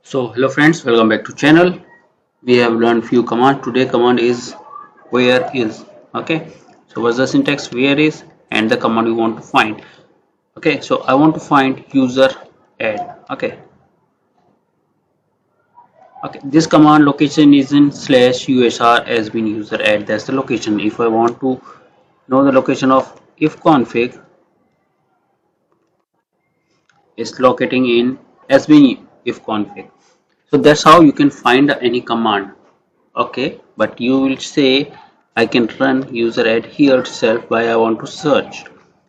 So hello friends, welcome back to channel. We have learned few commands. Today command is where is. Okay, so what's the syntax? Where is and the command we want to find. Okay, so I want to find user add. Okay, this command location is in /usr has been user add. That's the location. If I want to know the location of if config, is locating in has been if config. So that's how you can find any command. Okay, but you will say I can run user add here itself by I want to search.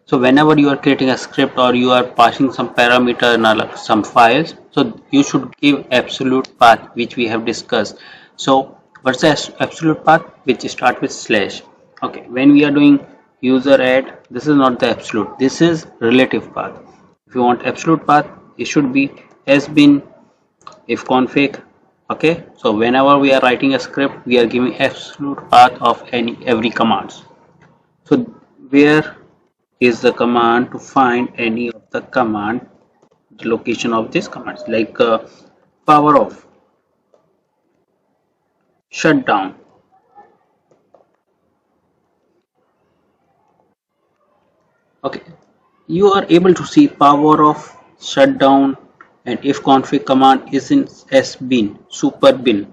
So whenever you are creating a script or you are passing some parameter in some files, so you should give absolute path which we have discussed. So what's the absolute path? Which start with slash. Okay, when we are doing user add, this is not the absolute, this is relative path. If you want absolute path, it should be has been if config. Okay, so whenever we are writing a script, we are giving absolute path of every commands. So where is the command to find any of the command, the location of this commands, like power off, shutdown. Okay, you are able to see power off, shutdown, and if config command is in sbin, super bin,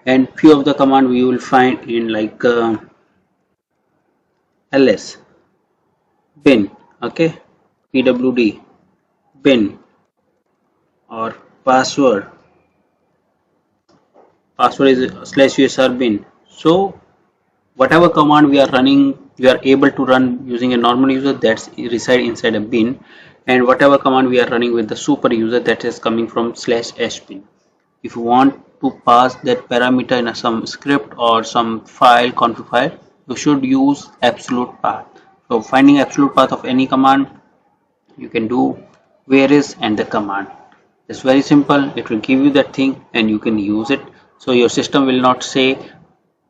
and few of the command we will find in like ls bin. Okay, pwd bin or password is /usr bin. So whatever command we are running, we are able to run using a normal user, that's reside inside a bin, and whatever command we are running with the super user, that is coming from /bin. If you want to pass that parameter in some script or some file, config file, you should use absolute path. So finding absolute path of any command, you can do whereis and the command. It's very simple. It will give you that thing and you can use it. So your system will not say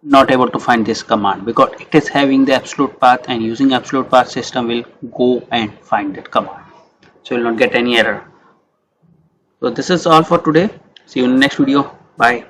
not able to find this command, because it is having the absolute path, and using absolute path system will go and find that command. So you will not get any error. So this is all for today. See you in the next video. Bye.